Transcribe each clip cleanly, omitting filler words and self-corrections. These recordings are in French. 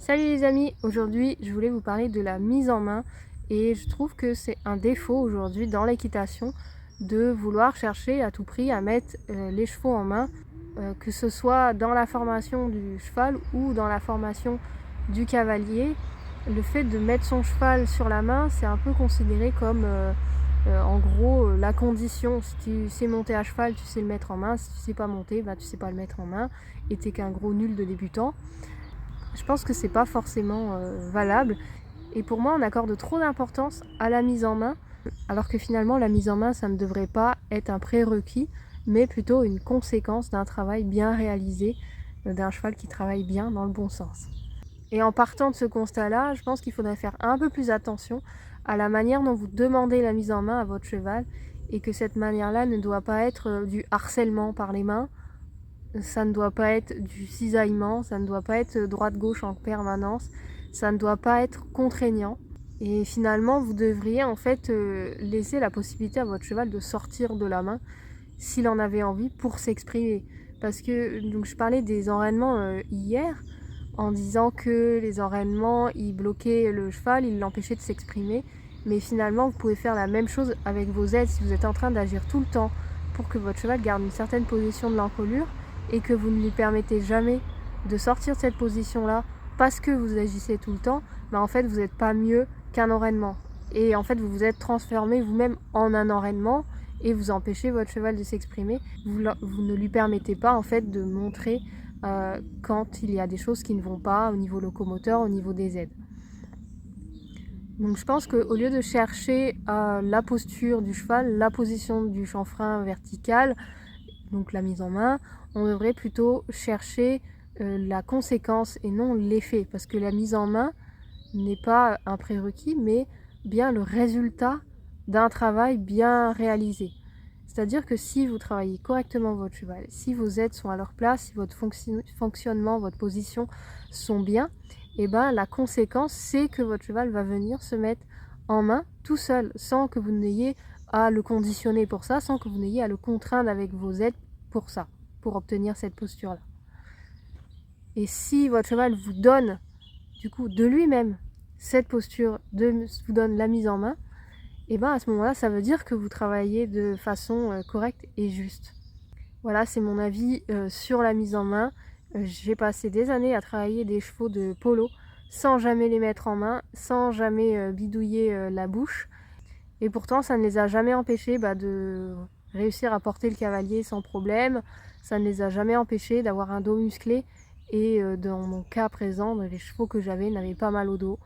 Salut les amis, aujourd'hui je voulais vous parler de la mise en main et je trouve que c'est un défaut aujourd'hui dans l'équitation de vouloir chercher à tout prix à mettre les chevaux en main, que ce soit dans la formation du cheval ou dans la formation du cavalier. Le fait de mettre son cheval sur la main, c'est un peu considéré comme en gros la condition. Si tu sais monter à cheval, tu sais le mettre en main. Si tu sais pas monter, tu sais pas le mettre en main et t'es qu'un gros nul de débutant. Je pense que c'est pas forcément valable. Et pour moi, on accorde trop d'importance à la mise en main, alors que finalement, la mise en main, ça ne devrait pas être un prérequis, mais plutôt une conséquence d'un travail bien réalisé, d'un cheval qui travaille bien dans le bon sens. Et en partant de ce constat-là, je pense qu'il faudrait faire un peu plus attention à la manière dont vous demandez la mise en main à votre cheval, et que cette manière-là ne doit pas être du harcèlement par les mains. Ça ne doit pas être du cisaillement, ça ne doit pas être droite-gauche en permanence, ça ne doit pas être contraignant. Et finalement, vous devriez en fait laisser la possibilité à votre cheval de sortir de la main s'il en avait envie pour s'exprimer. Parce que donc, je parlais des enraînements hier en disant que les enraînements, ils bloquaient le cheval, ils l'empêchaient de s'exprimer. Mais finalement, vous pouvez faire la même chose avec vos aides si vous êtes en train d'agir tout le temps pour que votre cheval garde une certaine position de l'encolure et que vous ne lui permettez jamais de sortir de cette position-là parce que vous agissez tout le temps, en fait vous n'êtes pas mieux qu'un enraînement. Et en fait vous vous êtes transformé vous-même en un enraînement et vous empêchez votre cheval de s'exprimer. Vous ne lui permettez pas en fait de montrer quand il y a des choses qui ne vont pas au niveau locomoteur, au niveau des aides. Donc je pense qu'au lieu de chercher la posture du cheval, la position du chanfrein vertical, donc la mise en main, on devrait plutôt chercher la conséquence et non l'effet, parce que la mise en main n'est pas un prérequis, mais bien le résultat d'un travail bien réalisé. C'est-à-dire que si vous travaillez correctement votre cheval, si vos aides sont à leur place, si votre fonctionnement, votre position sont bien, et la conséquence c'est que votre cheval va venir se mettre en main tout seul, sans que vous n'ayez à le conditionner pour ça, sans que vous n'ayez à le contraindre avec vos aides pour ça, pour obtenir cette posture-là. Et si votre cheval vous donne du coup de lui-même cette posture, vous donne la mise en main, et à ce moment-là, ça veut dire que vous travaillez de façon correcte et juste. Voilà, c'est mon avis sur la mise en main. J'ai passé des années à travailler des chevaux de polo sans jamais les mettre en main, sans jamais bidouiller la bouche. Et pourtant, ça ne les a jamais empêchés de réussir à porter le cavalier sans problème. Ça ne les a jamais empêchés d'avoir un dos musclé. Et dans mon cas présent, les chevaux que j'avais n'avaient pas mal au dos.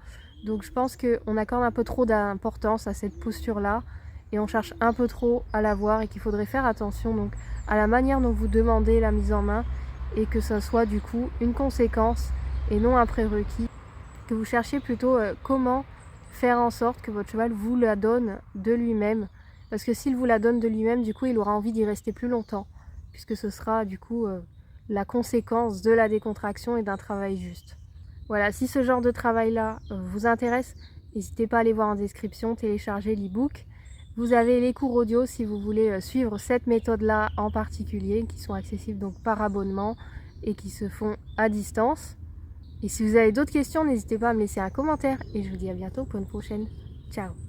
Donc je pense qu'on accorde un peu trop d'importance à cette posture-là et on cherche un peu trop à la voir et qu'il faudrait faire attention donc à la manière dont vous demandez la mise en main et que ça soit du coup une conséquence et non un prérequis. Que vous cherchiez plutôt comment faire en sorte que votre cheval vous la donne de lui-même. Parce que s'il vous la donne de lui-même, du coup, il aura envie d'y rester plus longtemps. Puisque ce sera du coup la conséquence de la décontraction et d'un travail juste. Voilà, si ce genre de travail-là vous intéresse, n'hésitez pas à aller voir en description, télécharger l'e-book. Vous avez les cours audio si vous voulez suivre cette méthode-là en particulier, qui sont accessibles donc par abonnement et qui se font à distance. Et si vous avez d'autres questions, n'hésitez pas à me laisser un commentaire. Et je vous dis à bientôt pour une prochaine. Ciao!